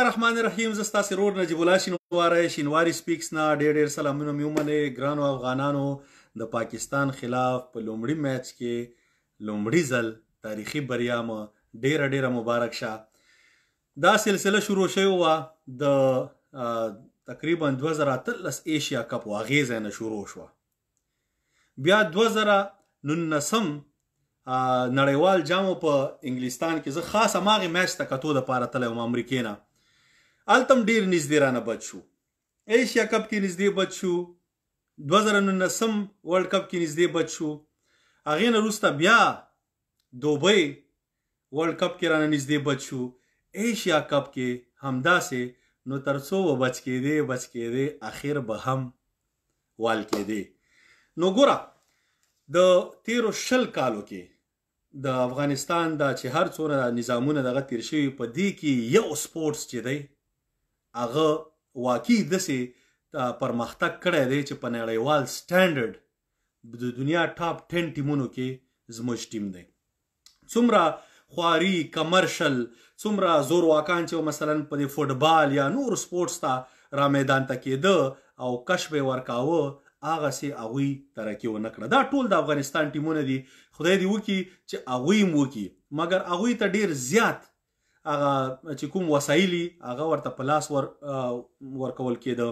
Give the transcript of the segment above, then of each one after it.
الله الرحمن الرحیم. زه ستاسې ورور نجیب الله شینواری شینواری سپیکس نه ډېر سلامونه مې ومنئ. ګرانو افغانانو، د پاکستان خلاف په لومړي میچ کې لومړي ځل تاریخي بریا مو ډېره مبارک شه. دا سلسله شروع شوې وه د تقریبا 2013 ایشیا کپ و هغې ځای نه شروع شوه. بیا 2019 نړیوال جامو په انګلستان کې زه خاص هماغې میچ ته کتو دپاره تللی وم امریکې نه. هلته هم ډېر نږدې رانه بد شو. ایشیا کپ کې نږدې بد شو، 2019 ورلډ کپ کې نږدې بد شو. هغې نه وروسته بیا دوبۍ ورلډ کپ کې رانه نږدې بد شو. ایشیا کپ کې همداسې نو تر څو به بچ کېدې اخر به هم وال کېدې. نو ګوره د تیرو 20 کالو کې د افغانستان دا چې هر څومره نظامونه دغه تیر شوي په دې کې یو سپورټس چې دی هغه واقعي داسې پرمختګ کړی دی چې په نړیوال سټینډرډ د دنیا ټاپ 10 ټیمونو کې زموږ ټیم دی. څومره خواري کمرشل، څومره زورواکان چې مثلا په دې فوټبال یا نور سپورټس ته را میدان ته کېده او کش به یې ورکاوه، هغسې هغوی ترقي ونه کړه. دا ټول د افغانستان ټیمونه دي. خدای دې وکړي چې هغوی هم وکړي، مګر هغوی ته ډېر زیات هغه چې کوم وسایل هغه ورته په لاس ورکول کېده.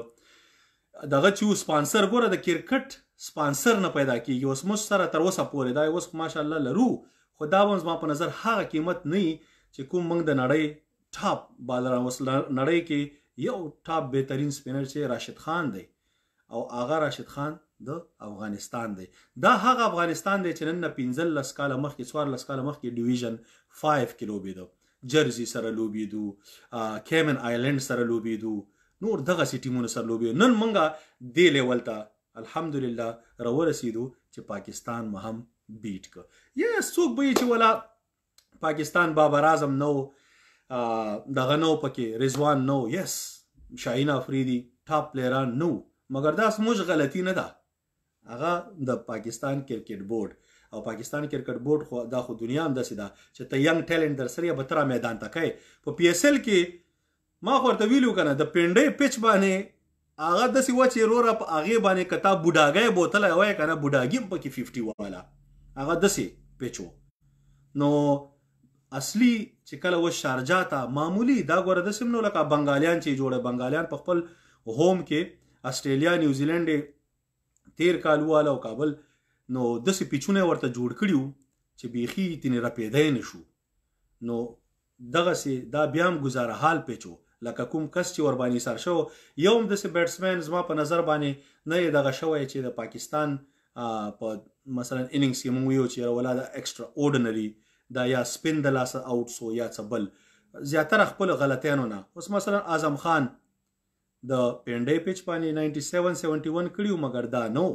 دغه چې سپانسر، ګوره د کرکټ سپانسر نه پیدا کېږي. اوس موږ سره تر اوسه پورې دا اوس ماشاءالله لرو، خو دا به زما په نظر هغه قیمت نه وي چې کوم موږ د نړۍ ټاپ بالران، اوس نړۍ کې یو ټاپ بهترین سپینر چې راشد خان دی او هغه راشد خان د افغانستان دی. دا هغه افغانستان دی چې نن نه 15 کاله مخکې 14 کاله مخکې ډیویژن 5 کې لوبېده، جرزي سره لوبېدو، کیمن آیلینډ سره لوبېدو، نور دغسې ټیمونو سره لوبېدو. نن موږ دې لیول ته الحمدلله راورسېدو چې پاکستان مو هم بیټ کړ. یس څوک به یې چې ولا پاکستان بابر اعظم نو، دغه نو پکې رضوان نو، یس شاهین افریدي ټاپ پلیران نو، مګر دا زموږ غلطي نه ده. هغه د پاکستان کرکټ بورډ او پاکستان کرکټ بورډ خو دا خو دنیا هم داسې ده چې ته ینګ ټیلنټ در سره یې به ته را میدان ته کوې. په پی ایس ایل کې ما خو ورته ویلي و که نه، د پنډۍ پچ باندې هغه داسې وه چې وروره په هغې باندې که تا بوډاګی بوتلی وایې که نه، بوډاګي هم پکې 50 والا هغه داسې پچ و. نو اصلي چې کله اوس شارجه ته معمولي دا ګوره داسې هم نو لکه بنګالیان چې جوړه، بنګالیان په خپل هوم کې استرالیا نیوزیلینډ تیر کال واله او کابل، نو داسې پیچونه ورته جوړ کړي وو چې بیخي ترې رپېدی نه شو. نو دغسې دا بیا هم ګزاره حال پیچ و، لکه کوم کس چې ورباندې ایسار شو. یو هم داسې بیټسمین زما په نظر باندې نه یې دغه شوی چې د پاکستان په مثلا اننګس کې مونږ ویو چې ولا د ایکسټرا اوډنري دا یا سپین د لاسه آوټ سو یا څه بل، زیاتره خپلو غلطیانو نه. اوس مثلا اعظم خان د پنډۍ پچ باندې 97-71 کړي وو، مګر دا نو.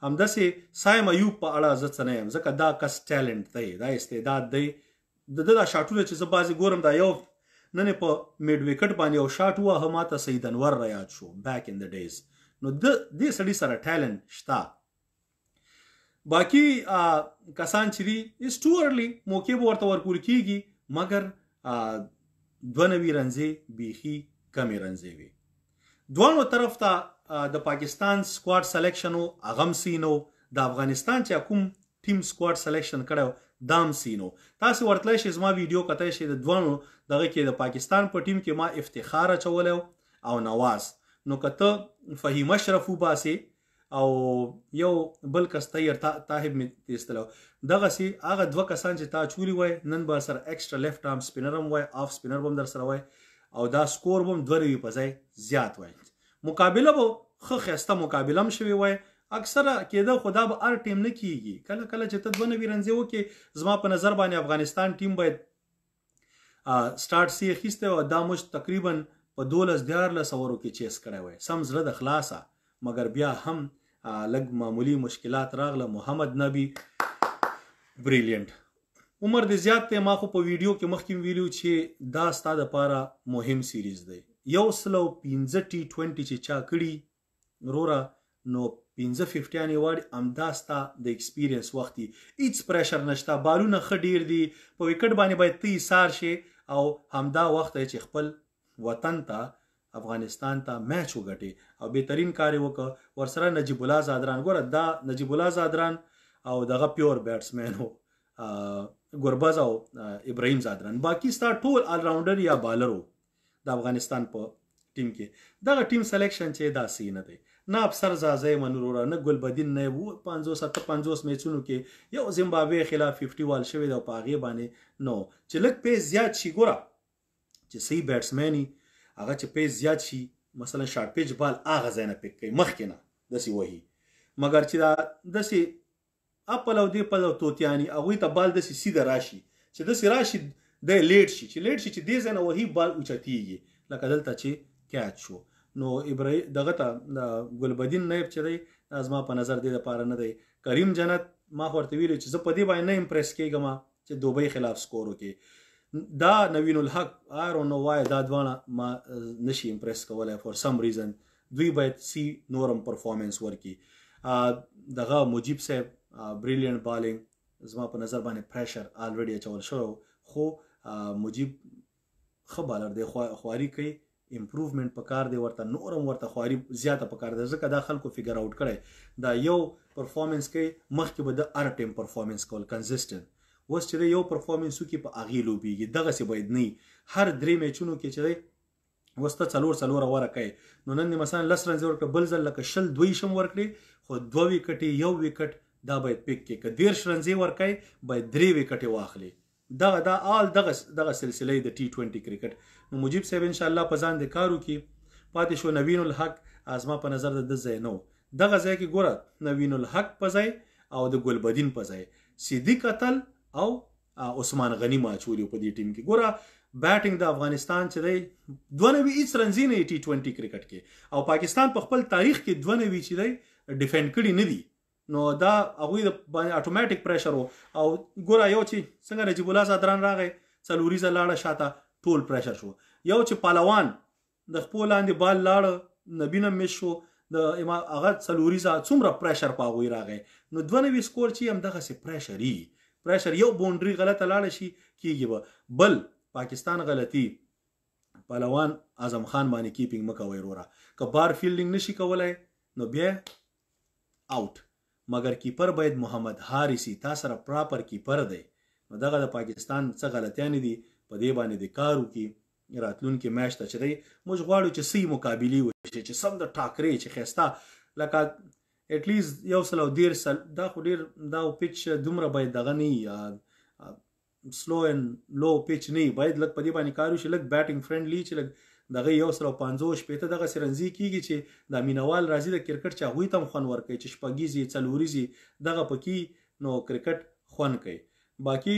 همداسې سایم ایوب په اړه زه څه نه یم، ځکه دا کس ټیلنټ دی، دا استعداد دی. د ده دا شاټونه چې زه بعضې ګورم، دا یو نن په میډ وکټ باندې یو شاټ ووهه، ماته سید انور را یاد شو بیک ان د ډیز. نو دې سړي سره ټیلنټ شته. باقي کسان چې دي از ټو ارلی، موقع به ورته ورکول کېږي، مګر 92 رنزې بیخي کمې رنزې وي. دوانو طرف ته د پاکستان سکواډ سلیکشن و هغه هم سینو، د افغانستان چې کوم ټیم سکواډ سلیکشن کړی دا هم سینو. تاسې ورتلی شئ زما ویډیو کتلی شئ د دوانو دغه کې د پاکستان په ټیم کې ما افتخار اچولی او نواز. نو که ته فهیم اشرف وباسې او یو بل کس طاهر طاهب مې ایستلی، دغسې هغه 2 کسان چې تا اچولي وای، نن به سره ایکسټرا لیفټ آرم سپینر هم وای، آف سپینر به هم در سره وای، او دا سکور به هم 2 روي په ځای زیات وای. مقابله به ښه ښایسته مقابله هم شوې وای. اکثره کېده خو دا به هر ټیم نه کېږي. کله کله چې ته 92 رنزې وکړې، زما په نظر باندې افغانستان ټیم باید سټارټ سي اخیستی و، دا موږ تقریبا په 12-14 اورو کې چیس کړی وای، سم زړه د خلاصه. مګر بیا هم لږ معمولي مشکلات راغله. محمد نبي بریلینټ، عمر دې زیات دی. ما خو په ویډیو کې مخکې ویلو چې دا ستا دپاره مهم سیریز دی. 115 T20 چې چا کړي وروره، نو 15-50 واړي، همدا ستا د ایکسپیرینس وخت دی. هیڅ پریشر نشته، بالونه ښه ډېر دي، په وکټ باندې باید ته ایسار شي او همدا وخت دی چې خپل وطن ته افغانستان ته میچ وګټي او بهترین کار یې وکړ ورسره نجیب الله زادران ګوره دا نجیب الله زادران او دغه پیور بیټسمین و ګربز او ابراهیم زادران باقي ستا ټول آلراونډر یا بالر د افغانستان په ټیم کې دغه ټیم سلیکشن چې داسې نه دی نه افسر زازی منوروره نه ګلبدین نه 57 میچونو کې یو زیمبابوې خلاف 50 وال شوی دی په هغې باندې نو چې لږ پیس زیات شي ګوره چې صحیح بیټسمین هغه چې پیس زیات شي مثلا شارټ پیچ بال هغه ځای نه پیک کوي مخکې نه داسې وهي مګر چې دا داسې اپل او دې پل او توتیاني هغوی ته بال داسې سیده راشي چې داسې راشي دی لیټ شي چې دې ځای نه وهي بال اوچتېږي لکه دلته چې کیچ شو نو ابراهیم دغه ته ګلبدین نایب چې دی زما په نظر دې دپاره نه دی کریم جنت ما ورته ویلي چې زه په دې باندې نه امپریس کېږم چې دوبۍ خلاف سکور وکړي دا نوین الحق آر نو وای دا دواړه ما نشي امپریس کولی فور سم ریزن دوی باید سی نورم پرفارمنس ورکړي دغه مجیب صاحب بریلینټ بالینګ زما په نظر باندې پریشر الریډي اچول شوی خو مجیب ښه بالر دی خواري کوي امپروومنٹ پکار دی ورته نورم ورته خواري زیاته پکار دی ځکه دا خلکو فګر آوټ کړی دا یو پرفارمنس کوي مخکې به د هر ټیم پرفارمنس کول کنسسټنټ اوس چې دی یو پرفارمنس وکړي په هغې لوبېږي دغسې باید نه هر درې میچونو کې چې دی اوس ته څلور اوره کوي نو نن دې مثلا 10 رنزې ورکړه بل ځل لکه 22 هم ورکړي خو 2 وکټې یو وکټ دا باید پیک کړي که 13 رنزې ورکوي باید 3 وکټې واخلي دا آل دغه سلسله د T20 کرکټ نو مجیب صاحب انشاءالله په ځان د کار وکړي پاتې شو نوین الحق زما په نظر د ده ځای نه و دغه ځای کې ګوره نوین الحق په ځای او د ګلبدین په ځای صدیق اتل او عثمان غنی ماچولي په دې ټیم کې ګوره بیټینګ د افغانستان چې دی 92 هیڅ رنزي نه T20 کرکټ کې او پاکستان په خپل تاریخ کې 92 چې دی ډیفینډ کړي نه دي نو دا هغوی د باندې اتوماتیک پریشر و او ګوره یو چې څنګه نجیب الله زادران راغی څلوریزه لاړه شاته ټول پریشر شو یو چې پهلوان د خپو لاندې بال لاړه نبی نه مس شو د هغه څلوریزه څومره پریشر په هغوی راغی نو 92 سکور چې همدغسې پریشر یو باونډري غلطه لاړه شي کېږي به بل پاکستان غلطي پهلوان اعظم خان باندې کیپینګ مه کوئ وروره که بار فیلډینګ نشي کولی نو بیا آوټ مگر کیپر باید محمد حارثي تا سره پراپر کیپر دی نو دغه د پاکستان څه غلطیانې دي په دې باندې د کار وکړي راتلونکي میچ ته چې دی موږ غواړو چې صحیح مقابلې وشي چې سم د ټاکرې چې ښایسته لکه اټلیست 110 دا خو ډېر دا پیچ دومره باید دغه نه سلو اینډ لو پیچ نه باید لږ په دې باندې کار وشي لږ بیټینګ فرینډلی چې لږ دغه 150 شپېته دغسې رنزي کېږي چې دا مینوال راځي د کرکټ چې هغوی ته هم خوند ورکوي چې شپږیزې څلوریزې دغه پکې نو کرکټ خوند کوي باقي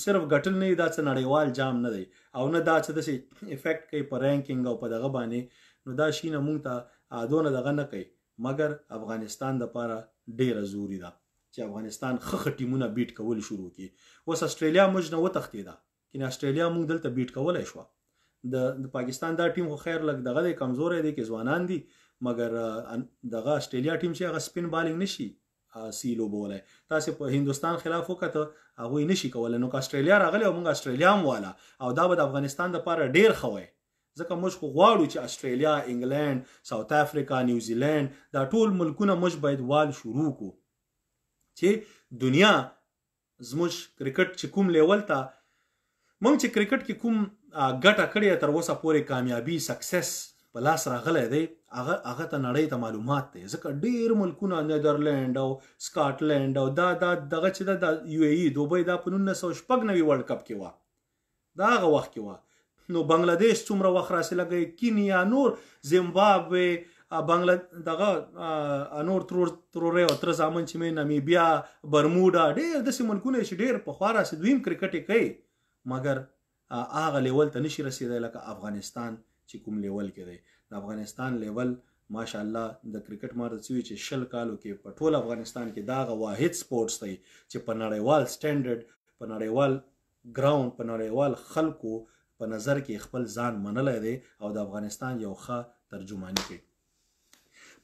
صرف ګټل نه دا څه نړیوال جام نه دی او نه دا څه داسې افیکټ کوي په رینکینګ او په دغه باندې نو دا شي نه موږ ته دونه دغه نه کوي مګر افغانستان دپاره ډېره ضروري ده چې افغانستان ښه ټیمونه بیټ کول شروع کړي اوس استرالیا موږ نه وتښتېده کینې استرالیا موږ دلته بیټ کولی شوه د پاکستان دا ټیم خو خیر لږ دغه دی کمزوری دی کې ځوانان دي مګر دغه استرالیا ټیم چې هغه سپین بالینګ نشي سی لوبولی تاسې په هندوستان خلاف وکته هغوی نشي کولی نو که استرالیا راغلی او موږ استرالیا هم واله او دا به د افغانستان دپاره ډېر ښه وی ځکه موږ خو غواړو چې استرالیا انګلینډ ساوت افریقا نیوزیلینډ دا ټول ملکونه موږ باید وال شروع کړو چې دنیا زموږ کرکټ چې کوم لیول ته موږ چې کرکټ کې کوم ګټه کړې تر اوسه پورې کامیابي سکسس په لاس راغلی دی هغه ته نړۍ ته معلومات دی ځکه ډېر ملکونه نیدرلینډ او سکاټلینډ او دا دغه چې ده د UAE دوبۍ دا په 1996 ورلډ کپ کې وه دا هغه وخت کې وه نو بنګلادیش څومره وخت راسې لګوي کینیا نور زیمبابوې دغه نور ترورې او تر زامن چې مې نامیبیا برموډا ډېر داسې ملکونه چې ډېر پخوا راسې دویم کرکټ یې کوي مګر هغه لیول ته نشي رسېدی لکه افغانستان چې کوم لیول کې دی د افغانستان لیول ماشاءالله د کرکټ ما ورته وي چې 20 کالو کې په ټول افغانستان کې دا هغه واحد سپورټس دی چې په نړیوال سټینډرډ په نړیوال ګراوند په نړیوال خلکو په نظر کې خپل ځان منلی دی او د افغانستان یو ښه ترجماني کوي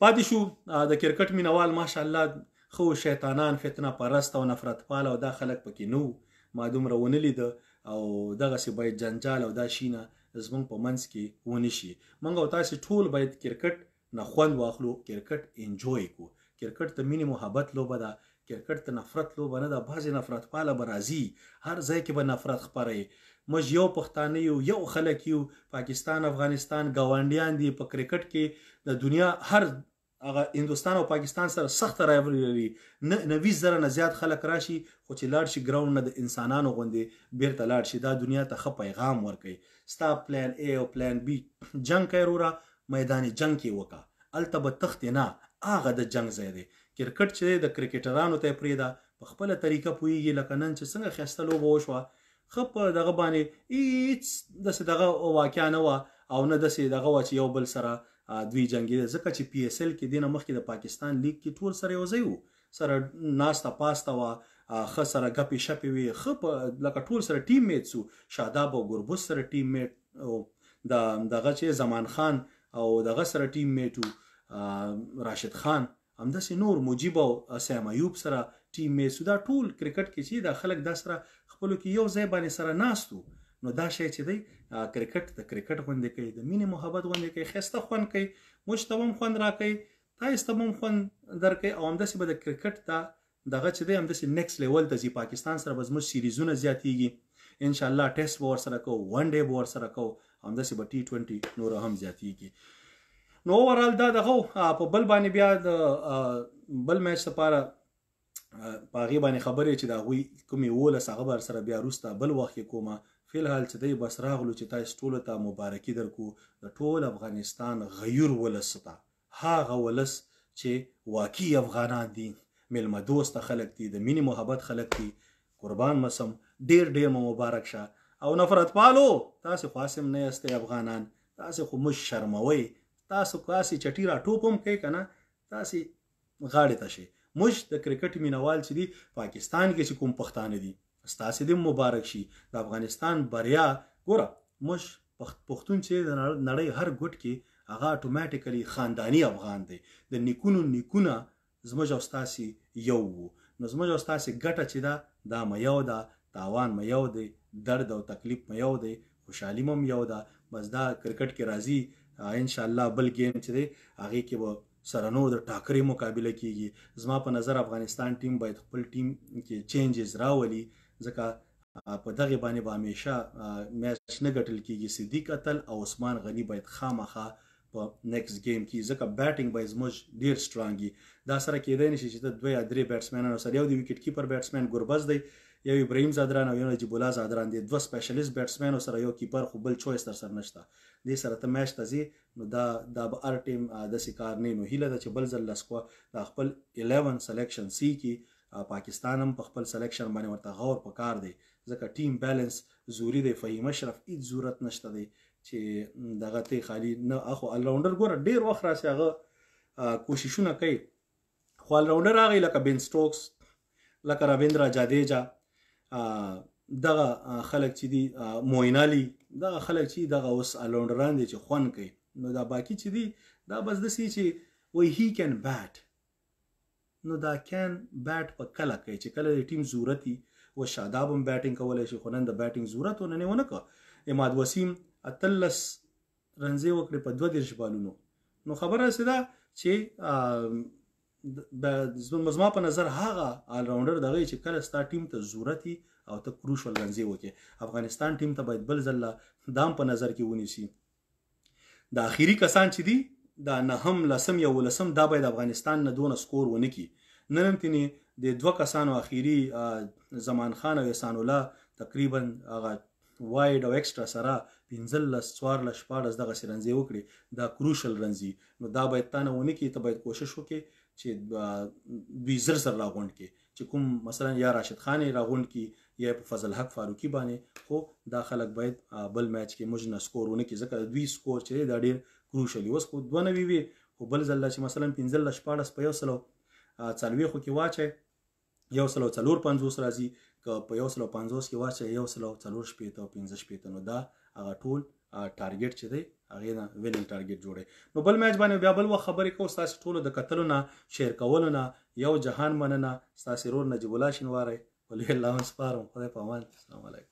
پاتې شو د کرکټ مینوال ماشاءالله خو شیطانان فتنه پرست او نفرت پال او دا خلک پکې نه ما دومره ونه لیده او دغسې باید جنجال او دا شي نه زمونږ په منځ کې ونه شي. موږ او تاسې ټول باید کرکټ نه خوند واخلو، کرکټ انجوی کو. کرکټ ته مینې محبت لوبه ده، کرکټ ته نفرت لوبه نه ده. بعضې نفرت پاله به راځي، هر ځای کې به نفرت خپروي. موږ یو پښتانه یو، یو خلک یو. پاکستان افغانستان ګاونډیان دي. په کرکټ کې د دنیا هر هغه هندوستان او پاکستان سره سخته رایولري لري. 90,000 نه زیات خلک راشي، خو چې لاړ شي ګراوند نه د انسانانو غوندې بیرته لاړ شي. دا دنیا ته ښه پیغام ورکوي. ستا پلان ای او پلان بی جنګ کوي وروره، میدان جنګ کې وکړه، هلته به تښتې نه، هغه د جنګ ځای دی. کرکټ چې د کرکټرانو ته یې پرېږده، په خپله طریقه پوهېږي. لکه نن چې څنګه ښایسته لوبه وشوه، ښه په دغه باندې هېڅ داسې دغه واقعه نه وه، او نه داسې دغه وه چې یو بل سره دوی جنګېده. ځکه چې پی اس ایل کې دې نه مخکې د پاکستان لیګ کې ټول سره یو ځای وو، سره ناسته پاسته وه، ښه سره ګپې شپې وې، ښه لکه ټول سره ټیم میټس وو. شاداب او ګربز سره ټیم میټ او دغه چې زمان خان او دغه سره ټیم میټ وو، راشد خان، همداسې نور مجیب او سام ایوب سره ټیم میټس وو. دا ټول کرکټ کې چې دا خلک دا سره خپلو کې یو ځای باندې سره ناست وو. نو دا شی چې دی کرکټ د کرکټ غوندې کوي، د مینې محبت غوندې کوي، ښایسته خوند کوي. موږ ته هم خوند راکوي، تاسو ته هم خوند درکوي. او همداسې به د کرکټ ته دغه چې دی همداسې نیکسټ لیول ته ځي. پاکستان سره به زموږ سیریزونه زیاتېږي، انشاءالله ټیسټ به ورسره کوو، ون ډے به ورسره کوو، همداسې به T20 نور هم زیاتېږي. نو اوورال دا دغه په بل باندې بیا د بل میچ لپاره په هغې باندې خبرې چې د هغوی کومې 11 هغه به سره بیا وروسته بل وخت کې کومه. فی الحال چې دی بس راغلو چې تاسو ټولو ته مبارکي درکو د ټول افغانستان غیور ولس ته، هغه ولس چې واقعي افغانان دي، میلمه دوسته خلک دي، د مینې محبت خلک دي. قربان مسم، ډیر ډیر مبارک شه. او نفرت پالو تاسو خو اسم نه یاستئ افغانان، تاسو خو مش شرموئ، تاسو کاسي چټی را ټوپم کوي کنه، تاسو غاړې ته شي. مش د کرکټ مینوال چې دی پاکستان کې چې کوم پښتانه دي، ستاسو دې مبارک شي. د افغانستان بریا ګوره، موږ پښتون چې د نړۍ هر ګوټ کې هغه اتوماتیکلی خاندانی افغان دی. د نیکونو نیکونه زموږ او ستاسو یو وو. نو زموږ او ستاسو ګټه چې دا مې یو ده، تاوان مې یو دی، درد او تکلیف مې یو دی، خوشحالي مې یو ده. بس دا کرکټ کې راځي انشاءالله بل گیم چې دی هغې کې به سره نور د ټاکرې مقابله کیږي. زما په نظر افغانستان ټیم باید خپل ټیم کې چینجز راولي، ځکه په دغه باندې به همیشه میچ نه ګټل کیږي. صدیق اتل او عثمان غنی باید خامخا په نیکسټ گیم کې، ځکه بیټینګ به زموږ ډیر سترانګي. دا سره کېدای نشي چې د 2 یا 3 بیټسمنانو سره، یو د وکټ کیپر بیټسمن ګربز دی، یو ابراهیم زادران او یو نجیب الله زادران دي، 2 سپیشلیست بیټسمنانو سره یو کیپر، خو بل چویس تر سره نشته. دې سره ته میچ ته ځې نو دا به هر ټیم داسې کار نه. نو هیله ده چې بل ځل لسکوا دا خپل 11 سلیکشن سی کې پاکستان هم په خپل سلیکشن باندې ورته غور پکار دی، ځکه ټیم بیلنس ضروري دی. فهیم اشرف هیڅ ضرورت نشته دی چې دغه ته خالی نه. اخو الراونډر ګوره ډیر وخت راسي هغه کوششونه کوي، خو الراونډر هغه لکه بن سټوکس، لکه رویندرا جادیجا، دغه خلک چې دي موین علي، دغه خلک چې دغه اوس الراونډران دي چې خوند کوي. نو دا باقي چې دي دا بس داسې چې وایي هی کین بیټ، نو دا کین بیټ په کله کوي چې کله د ټیم ضرورت وي. و شاداب هم بیټینګ کولی شي، خو نن د بیټینګ ضرورت ونه ونه کړه. اماد وسیم 13 رنزې وکړې په 32 بالونو. نو خبره داسې ده چې زما په نظر هغه الراونډر دغه چې کله ستا ټیم ته ضرورت وي او ته کروشل رنزې وکړې. افغانستان ټیم ته باید بل ځل دام په نظر کې ونیسي. د اخیری کسان چې دي دا 9م 10م یا 11م دا باید افغانستان نه دونه سکور ونه کړي. نن هم تینې د 2 کسانو اخیری زمان خان او احسان الله تقریبا هغه وایډ او ایکسترا سره 15 14 14 دغه رنزې وکړي. دا کروشل رنزي. نو دا باید تا نه ونه کړي. ته باید کوشش وکړي چې دوی زر زر راغونډ کړي، چې کوم مثلا یا راشد خان راغونډ کړي یا په فضل حق فاروقي باندې. خو دا خلک باید بل میچ کې موږ نه سکور ونه کړي، ځکه دوی سکور چې دا ډیر کروشل اوس خو 92 وي، خو بل ځل چې مثلا 15 14 په 140 کې واچي 154 راځي، که په 150 کې واچي 140 او 15. نو دا هغه ټول ټارګټ چې دی هغې نه ویننګ ټارګټ جوړی. نو بل میچ باندې بیا بل وخت خبرې کوو. ستاسو ټولو د کتلو نه، شیر کولو نه یو جهان مننه. ستاسو ورور نجیب الله شینواری، ولې الله سپارم. خدای په امان. السلام علیکم.